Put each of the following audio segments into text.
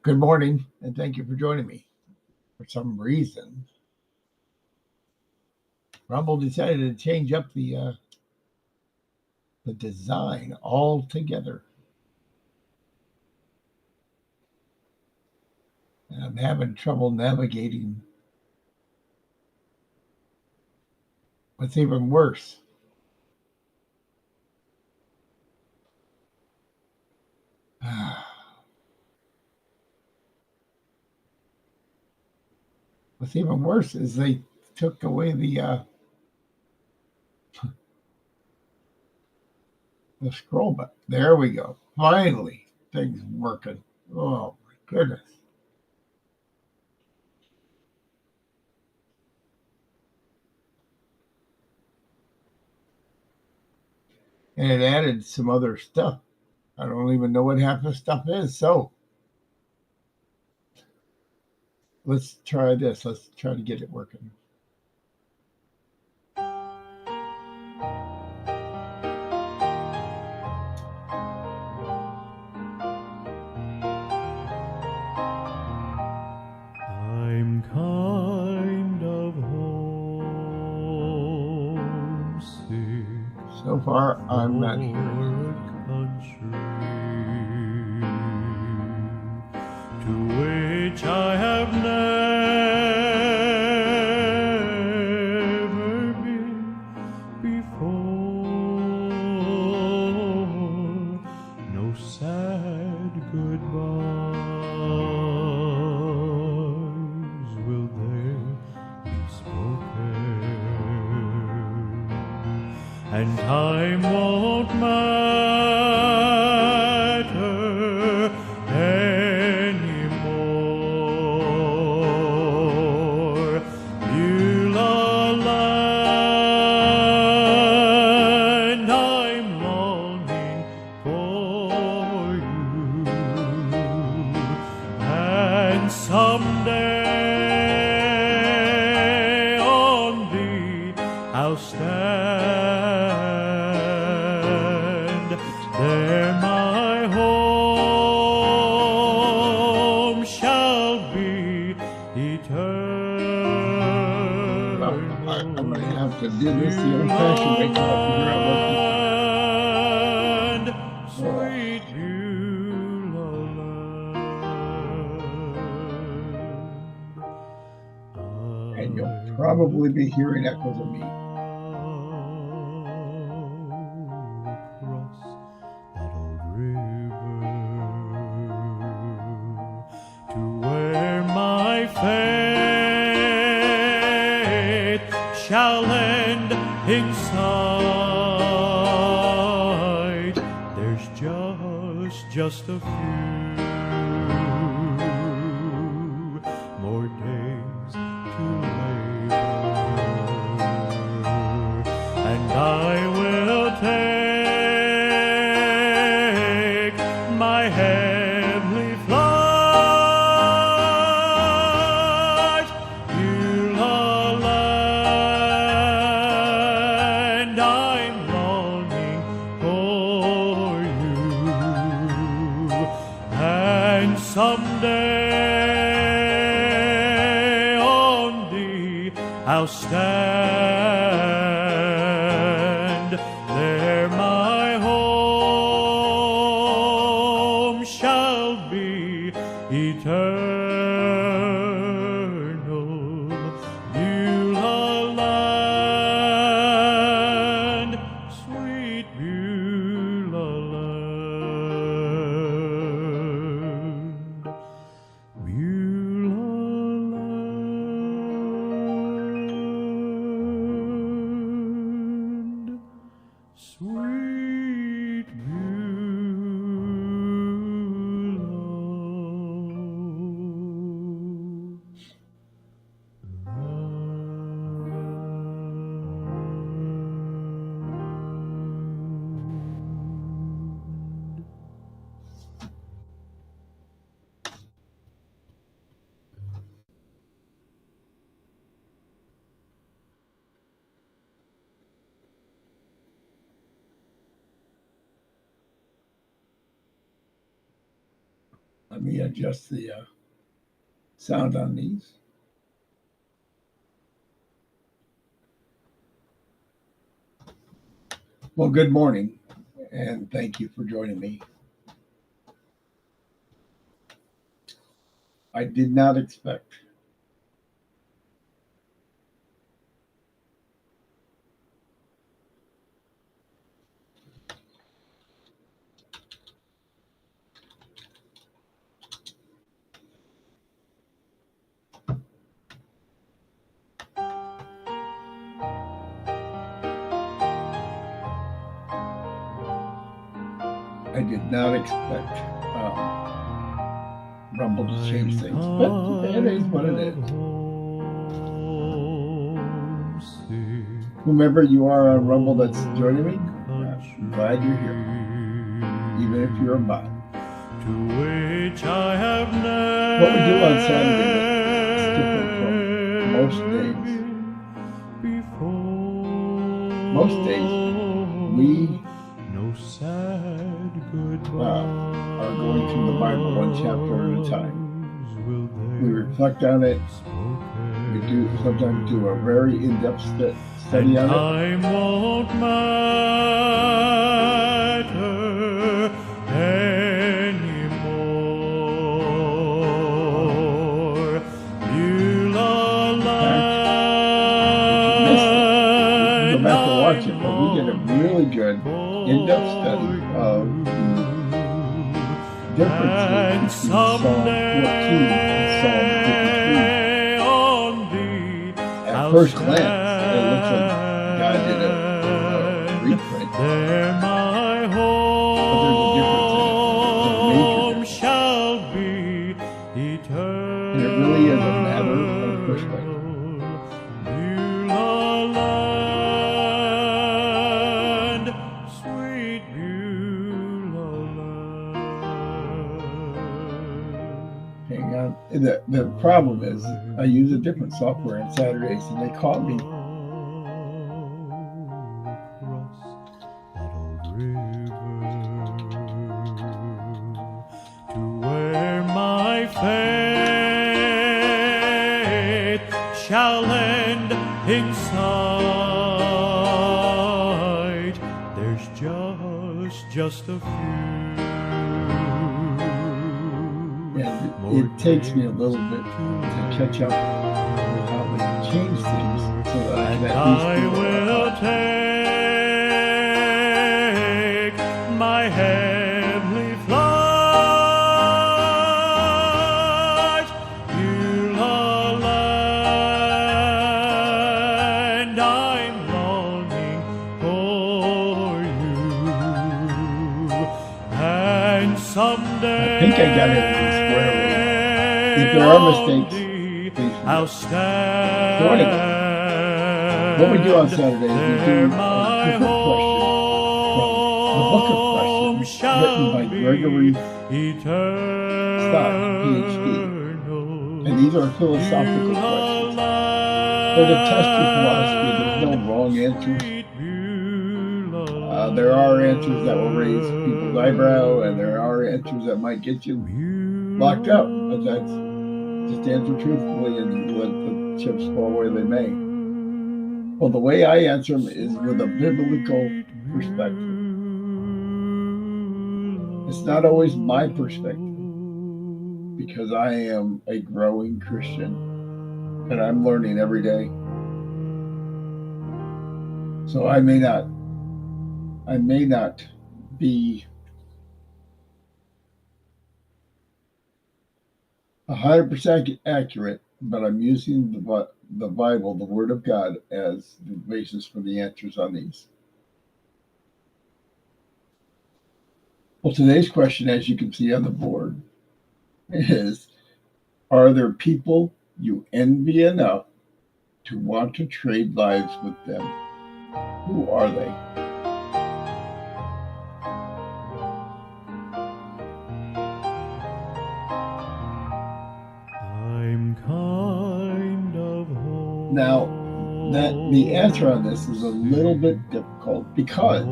Good morning, and thank you for joining me. For some reason, Rumble decided to change up the design altogether, and I'm having trouble navigating. What's even worse, what's even worse is they took away the scroll button. There we go. Finally, things working. Oh my goodness! And it added some other stuff. I don't even know what half the stuff is. So let's try this. Let's try to get it working. I'm kind of homesick. So far, I'm not hearing country to which I have never been before. No sad goodbyes will there be spoken, and time won't matter anymore. Beulah land, I'm longing for you, and someday on thee I'll stand. There my home shall be eternal. I'm going to have to do this the old-fashioned way to figure out Land, sweet Beulah land. and you'll probably be hearing echoes of me. Across that old river to where my faith shall end in sight. There's just a few more days to labor, and I will take my heavenly flight. Beulah land, I'm longing for you, and someday on thee I'll stand. There my home shall be eternal. Beulah land, sweet Beulah land. Beulah land, sweet Beulah. Let me adjust the sound on these. Well, good morning, and thank you for joining me. I did not expect Rumble to change things, but it is what it is. Whomever you are on Rumble that's joining me, I'm glad you're here, even if you're a bot. What we do on Saturday is different from most days. Most days, we are going through the Bible one chapter at a time. We reflect on it. We do sometimes do a very in-depth study on it. Time won't matter anymore. You'll go back and watch it, but we did a really good in-depth study of the differences between Psalm 14 and Psalm 53. At first glance, it looks like God did a reprint, but there's a difference in it. It's a major difference. And it really is a matter of perspective. The problem is I use a different software on Saturdays, and they call me. To where my faith shall end in sight. There's just a few. It takes me a little bit to catch up with how they change things so that I can at least take my heavenly flight. You'll land, I'm longing for you. And someday I think I got it square away. If there are mistakes, please forgive. What we do on Saturday is we do a different question from the book of questions written by Gregory Stock, Ph.D. And these are philosophical questions. They're to test your philosophy. There's no wrong answers. There are answers that will raise people's eyebrow, and there are answers that might get you locked up. But that's just answer truthfully and let the chips fall where they may. Well, the way I answer them is with a biblical perspective. It's not always my perspective, because I am a growing Christian and I'm learning every day. So I may not be 100% accurate, but I'm using the Bible, the Word of God, as the basis for the answers on these. Well, today's question, as you can see on the board, is: are there people you envy enough to want to trade lives with them? Who are they? Now, the answer on this is a little bit difficult because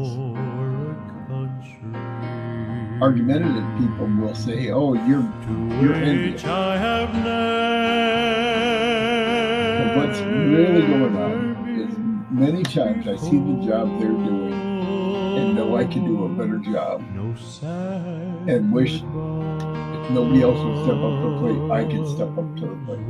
argumentative people will say, "Oh, you're envious." But what's really going on is many times I see the job they're doing and know I can do a better job, and wish if nobody else will step up to the plate, I can step up to the plate.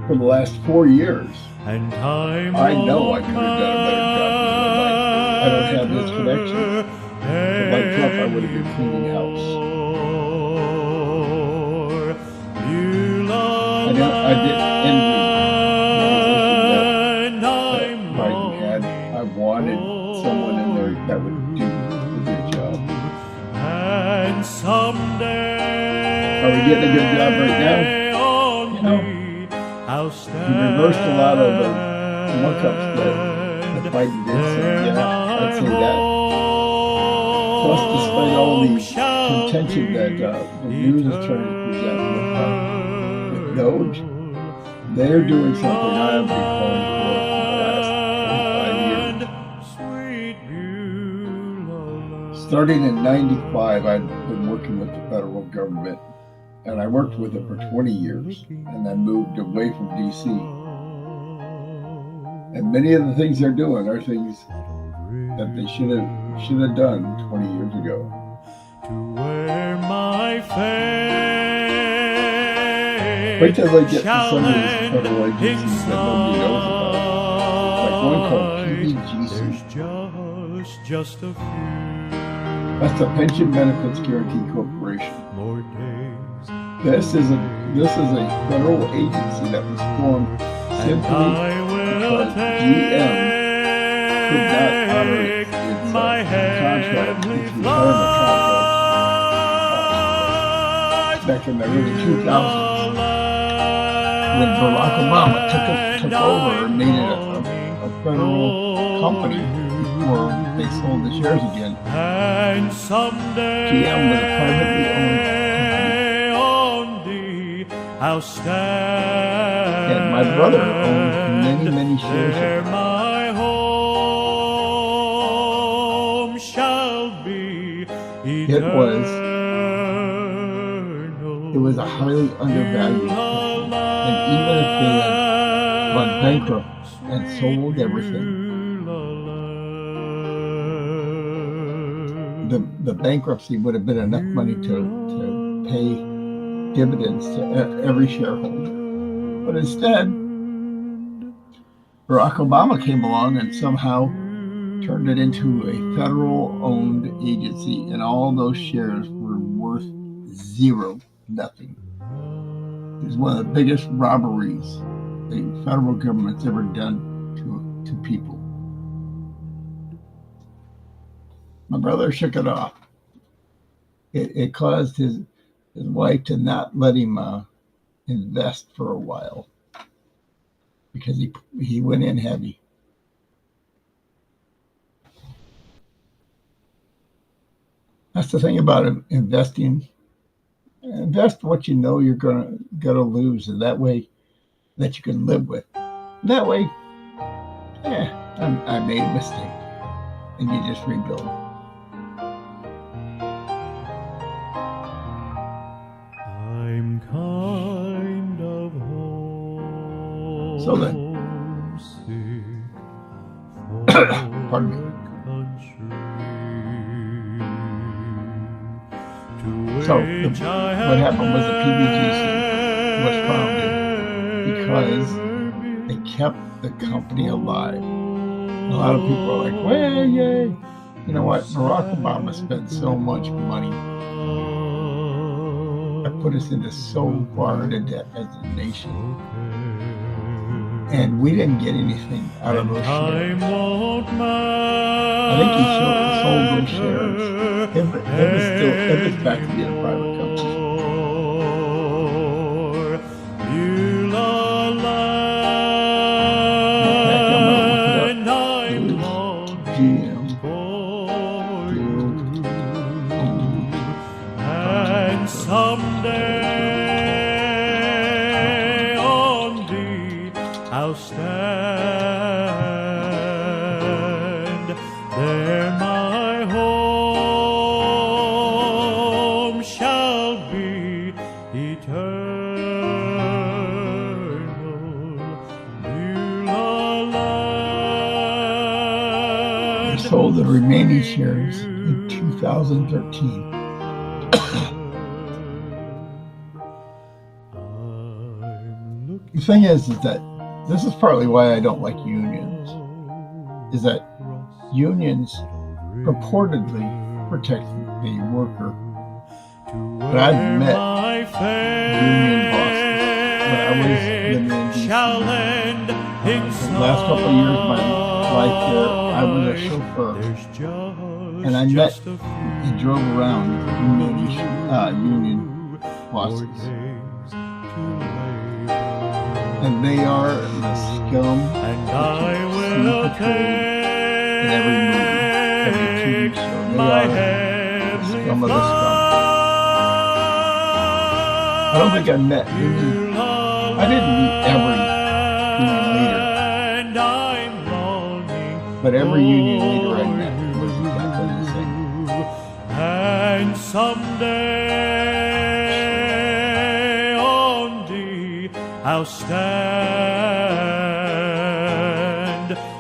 For the last 4 years, I know I could have done a better job in my life. I don't have this connection. But like Trump, I would have been cleaning house. I didn't envy that Biden had. I wanted someone in there that would do a good job. Are we getting a good job right now? You know, he reversed a lot of the muck-ups that Biden did, so yeah, I'd say that. Plus, despite all the contention that the news is trying to present with Doge, they're doing something I have been calling for the last 25 years. Starting in '95, I've been working with the federal government, and I worked with it for 20 years, and then moved away from D.C. And many of the things they're doing are things that they should have done 20 years ago. Wait till they get to some of these federal agencies that nobody knows about. Like one called PBGC. That's the Pension Benefits Guaranty Corporation. This is a federal agency that was formed simply because GM could not honor its contract, its retirement contract, back in the early 2000s. When Barack Obama took over and made it a federal company before they sold the shares again, GM was a privately owned company. And my brother owned many shares of it. It was a highly undervalued company. And even if they had gone bankrupt and sold everything, the bankruptcy would have been enough money to pay dividends to every shareholder. But instead, Barack Obama came along and somehow turned it into a federal-owned agency, and all those shares were worth zero, nothing. It was one of the biggest robberies the federal government's ever done to people. My brother shook it off. It caused his wife to not let him invest for a while because he went in heavy. That's the thing about investing. Invest what you know you're gonna lose, and that way that you can live with. That way, I made a mistake, and you just rebuild. I'm kind of homesick. So then, pardon me. So what happened was the PBGC was founded because they kept the company alive. A lot of people are like, well, yay. You know what? Barack Obama spent so much money. That put us into so far into debt as a nation. And we didn't get anything out of those shares. I think he sold those shares. It was back to being a private company. GM. And someday on thee I'll stand there. sold the remaining shares in 2013. The thing is that this is partly why I don't like unions, is that unions purportedly protect the worker. But I've met union bosses when I was living in D.C. The last couple of years of my life there, I was a chauffeur. And I met and drove around union bosses. And they are the scum that you see portrayed in every movie, every TV show. They are the scum of the scum. I don't think I met union. I didn't meet every union leader, but every union leader I met was exactly the same. And someday on thee I'll stand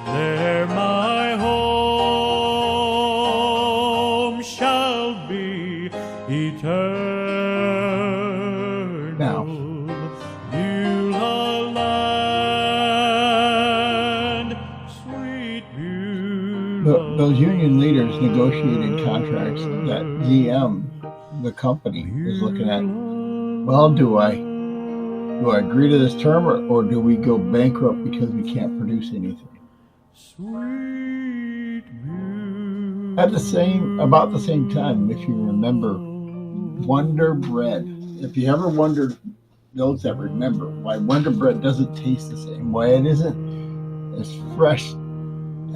there, my home shall be eternal. Now, Beulah land, sweet Beulah. those union leaders negotiated contracts that GM, the company, is looking at. Well, do I agree to this term, or do we go bankrupt because we can't produce anything? About the same time, if you remember, Wonder Bread. If you ever wondered, those that remember, why Wonder Bread doesn't taste the same, why it isn't as fresh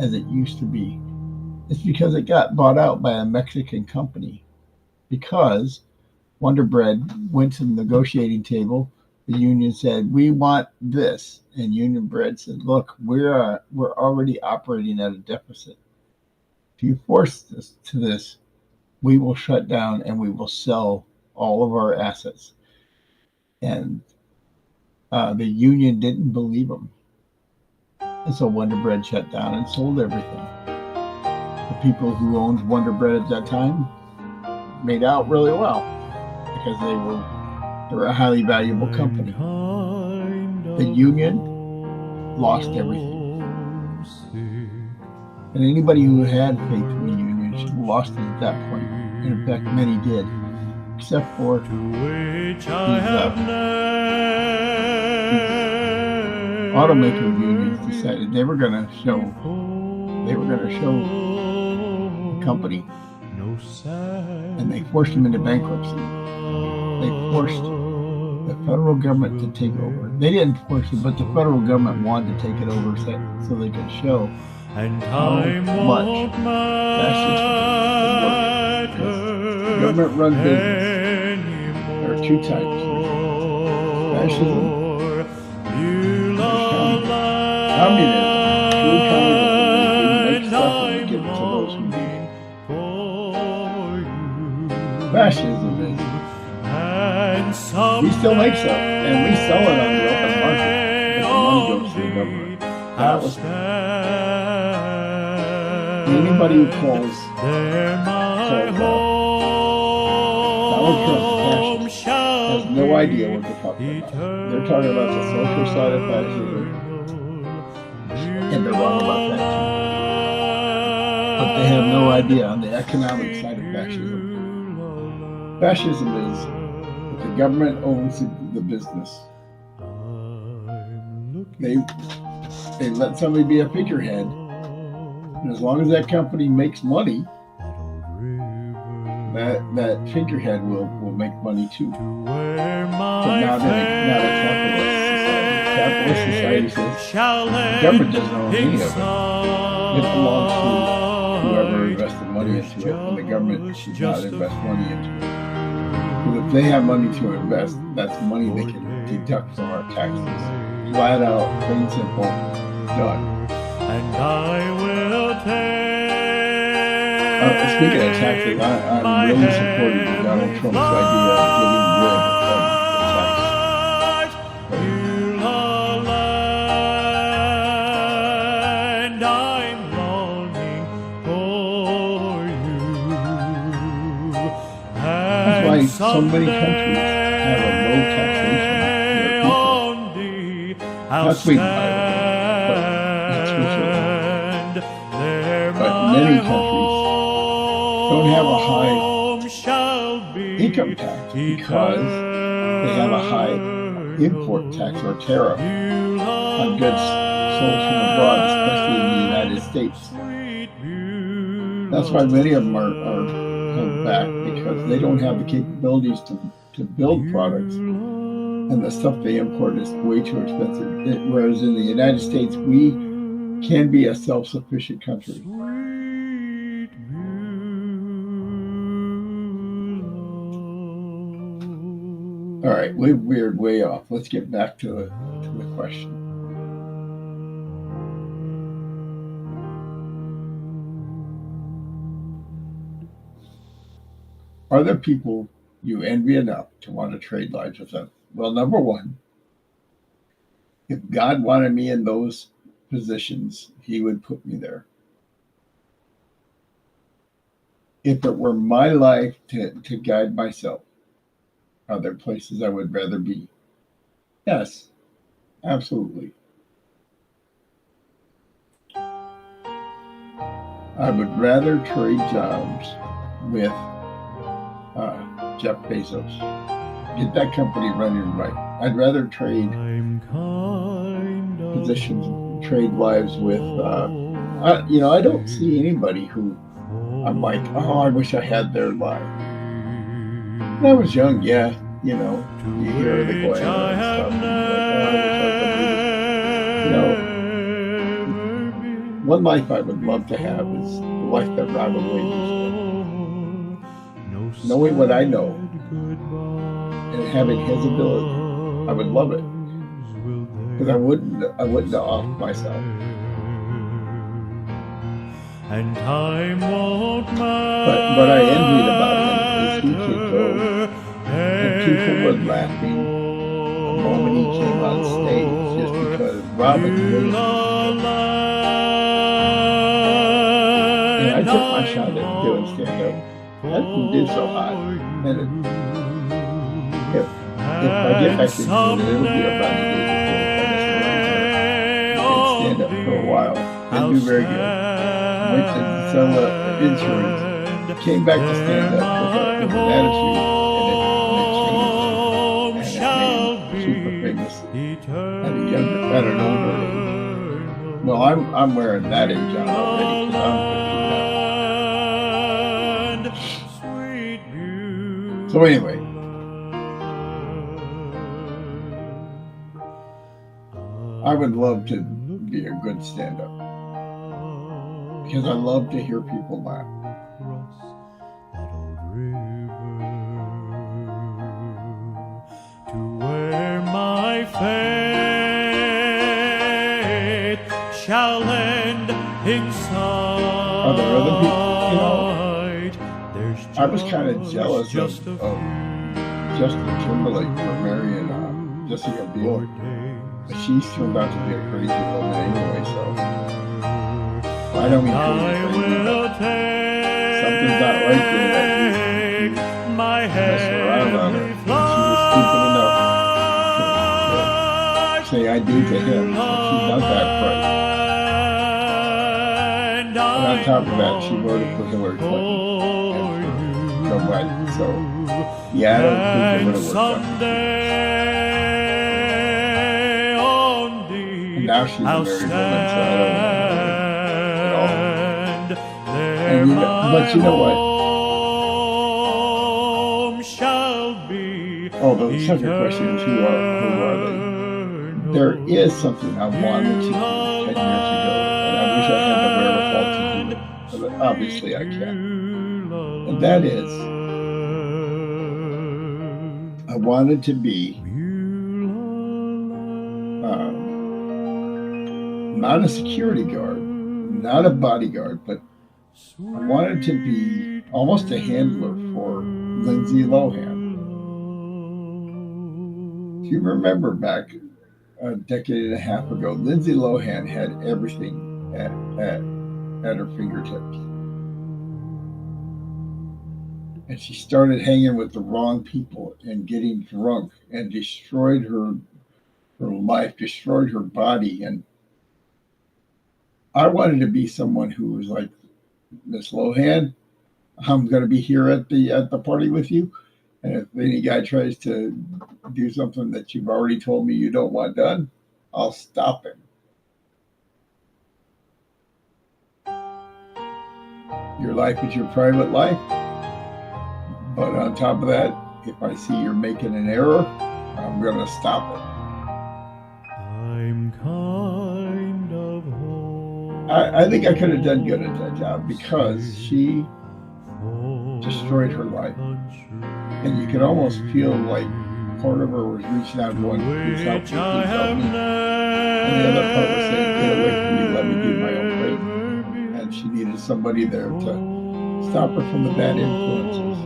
as it used to be, it's because it got bought out by a Mexican company. Because Wonder Bread went to the negotiating table, the union said, "We want this," and Union Bread said, "Look, we're already operating at a deficit. If you force this to this, we will shut down and we will sell all of our assets." And the union didn't believe them, and so Wonder Bread shut down and sold everything. The people who owned Wonder Bread at that time made out really well because they were a highly valuable company. The union lost everything. And anybody who had faith in the union should have lost it at that point. And in fact, many did, except for these automaker unions decided they were going to show the company, and they forced them into bankruptcy. They forced the federal government to take over. They didn't force it, but the federal government wanted to take it over so they could show how much fascism worked. Government-run business. There are two types: fascism and communism. True communism, they make stuff and give it to those who need it. Fascism is we still make stuff and we sell it on the open market, but the money goes to the government. Anybody who calls Donald Trump fascist has no idea what they're talking about. They're talking about the social side of fascism, and they're wrong about that too. But they have no idea on the economic side of fascism. Fascism is that the government owns the business. They let somebody be a figurehead, and as long as that company makes money, that figurehead will make money too. But not a capitalist society. Capitalist society says the government doesn't own any of it. It belongs to whoever invested money into it, and the government should not invest money into it. But if they have money to invest, that's money they can deduct from our taxes. Flat out, plain simple, done. And I will take. Speaking of taxes, I'm really supporting Donald Trump's idea of getting rid of the tax. I'm longing for so many countries have a low taxation for their people. Not Sweden, by the way, but not Switzerland. But many countries don't have a high income tax because they have a high import tax or tariff on goods sold from abroad, especially in the United States. That's why many of them are held back, because they don't have the capabilities to build products, and the stuff they import is way too expensive. Whereas in the United States, we can be a self-sufficient country. All right, we veered way off. Let's get back to the question. Are there people you envy enough to want to trade lives with them? Well, number one, if God wanted me in those positions, he would put me there. If it were my life to guide myself, are there places I would rather be? Yes, absolutely. I would rather trade jobs with Jeff Bezos. Get that company running right. I'd rather trade positions, trade lives with, I don't see anybody who I'm like, oh, I wish I had their life. When I was young, yeah, you hear the Glenn and stuff, and you're like, oh, I wish I could do this. One life I would love to have is the life that Robin Williams lived. Knowing what I know and having his ability, I would love it, because I wouldn't off myself. And time won't matter. What I envied about him is he could go, and people were laughing the moment he came on stage, just because Robin Williams. And I took my shot at doing stand-up. That didn't do so hot. And if I get back to doing it, it'll be about a year before I stand up for a while and do very good. Went to sell insurance, came back to stand up with an attitude, and it changed. And it made me super famous at an older age. Well, I'm wearing that age on already, because I'm 50 now. So anyway, I would love to be a good stand-up, because I love to hear people laugh. To where my faith shall end in sight. Are there other people? I was kind of jealous of Justin Timberlake for marrying Jessica Biel. But she turned out to be a crazy woman anyway, so I don't mean crazy, but something's not right there that you mess around on her. She was stupid enough to say I do to him, so she's not that bright. And on top of that, she voted for Hillary Clinton and Joe Biden, so yeah, I don't think it would have worked out. Now she's a married woman, so I don't know at all. And but you know what? Oh, the second question is who are they? There is something I wanted to do 10 years ago, and I wish I had the wherewithal to do it. But obviously I can't. And that is, I wanted to be not a security guard, not a bodyguard, but I wanted to be almost a handler for Lindsay Lohan. If you remember back a decade and a half ago, Lindsay Lohan had everything at her fingertips. and she started hanging with the wrong people and getting drunk and destroyed her life, destroyed her body. And I wanted to be someone who was like, Miss Lohan, I'm going to be here at the party with you. And if any guy tries to do something that you've already told me you don't want done, I'll stop him. Your life is your private life. But on top of that, if I see you're making an error, I'm going to stop it. I'm kind of home. I think I could have done good at that job because she destroyed her life. And you could almost feel like part of her was reaching out going, please help me, please help me. And the other part was saying, get away from me, let me do my own thing. And she needed somebody there to stop her from the bad influences.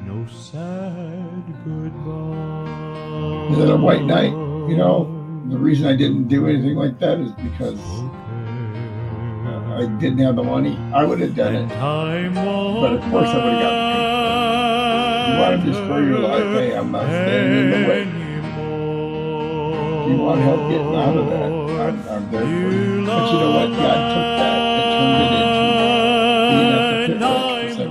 No sad goodbye. And then a white knight, you know, the reason I didn't do anything like that is because I didn't have the money. I would have done it. But of course I would have gotten paid. You want to destroy your life? Hey, I'm not standing in the way. If you want help getting out of that, I'm there for you. But you know what? God took that and turned it into being at the pit rock for 7 years.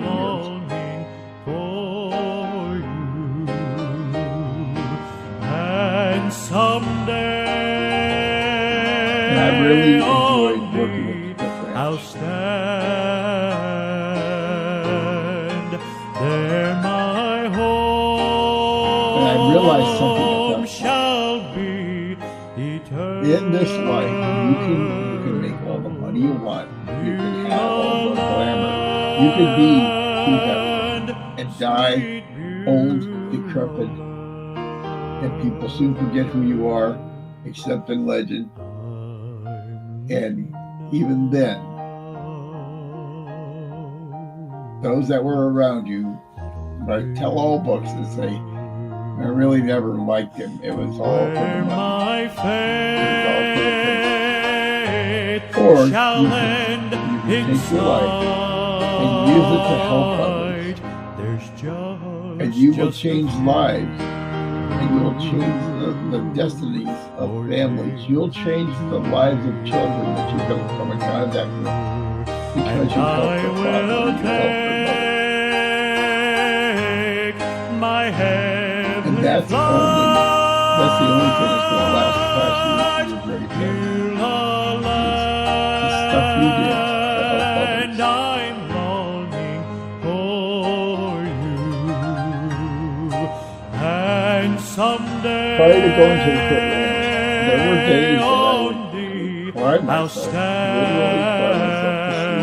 And someday, and I really enjoyed working with the pit I'll ranch. stand there, my home. And I realized something at that Shall be eternal. In this life, you can make all the money you want. You can have all the glamour. You can be who heaven and die old, decrepit, and people soon forget who you are, except in legend. And even then, those that were around you might tell all books and say, I really never liked him. It was all for the money. It was all for the things. Or you can take your life and use it to help others. And you will change lives. And you will change the destinies of families. You'll change the lives of children that you don't come in contact with. Because you help their father, you help their mother. And that's the only thing that's going to last past you in your grave. The stuff you did to help others. I'm longing for you. And someday, Prior to going to the pit ranch, there were days that I would cry myself, literally cry myself to sleep.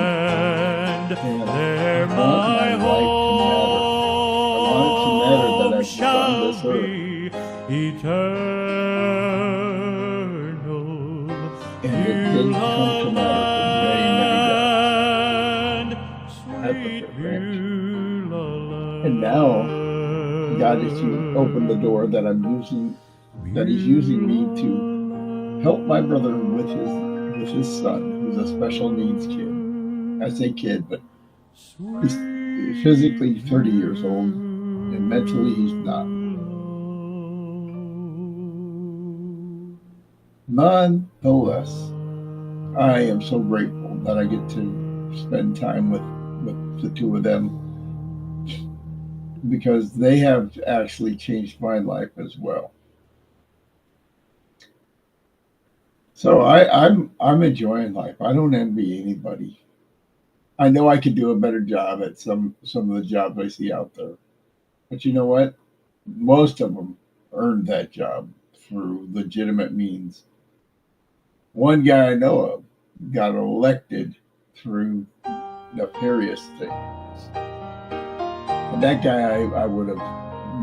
And I want my life to matter. I want it to matter that I've done this earth. Eternal. And it didn't come to matter for many, many days at the pit ranch. And now, God is to open the door that that He's using me to help my brother with his son, who's a special needs kid. I say kid, but he's physically 30 years old, and mentally he's not. Nonetheless, I am so grateful that I get to spend time with the two of them, because they have actually changed my life as well. So I'm enjoying life. I don't envy anybody. I know I could do a better job at some of the jobs I see out there. But you know what? Most of them earned that job through legitimate means. One guy I know of got elected through nefarious things. And that guy I would have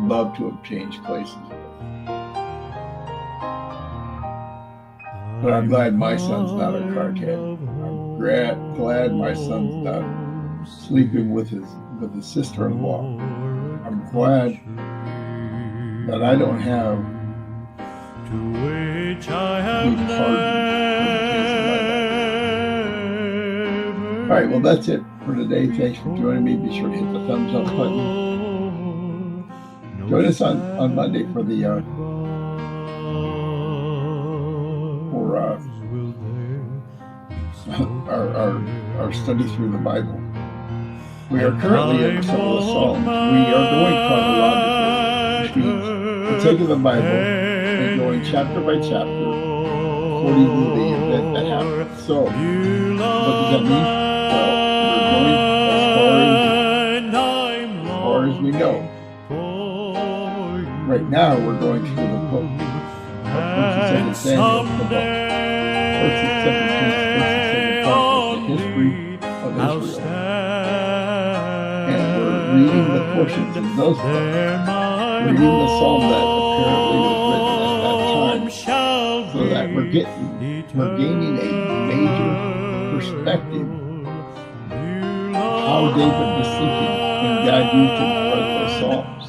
loved to have changed places with. But I'm glad my son's not a crackhead. I'm glad my son's not sleeping with his sister-in-law. I'm glad that I don't have to which I have be pardoned for the case of my life. All right, well, that's it for today. Thanks for joining me. Be sure to hit the thumbs up button. Join us on Monday for the our study through the Bible. We are currently in some of the Psalms. We are going chronologically, which means we're taking the Bible and going chapter by chapter according to the event that happened. So, what does that mean? Well, we're going as far as we know. Right now, we're going through the book of 1st and 2nd Samuel, the book 1st and 2nd Kings, 1st and 2nd Chronicles, the history of Israel. And we're reading the portions of those books. We're reading the psalm that apparently was written at that time, so that we're gaining a major perspective of how David was thinking when God used him to write those psalms.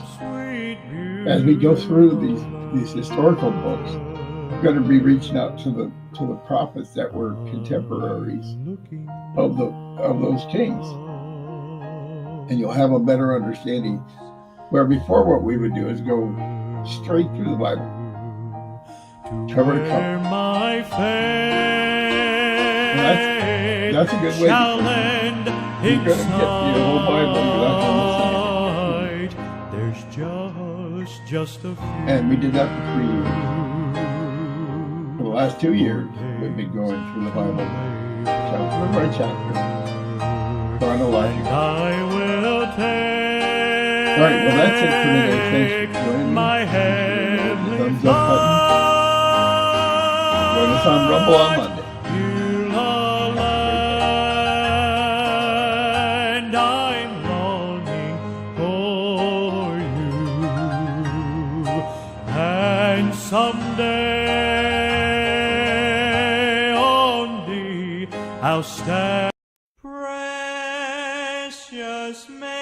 As we go through these historical books, we're going to be reaching out to the prophets that were contemporaries of those kings, and you'll have a better understanding. Where before, what we would do is go straight through the Bible, cover to cover. And that's a good way, because you're going to get the whole Bible. You're not going to see it. And we did that for 3 years. For the last 2 years, we've been going through the Bible, chapter by chapter, chronologically. All right, well, that's it for today. Thanks for joining me. Thumbs up button. Join us on Rumble on Monday. Someday on thee I'll stand, precious man.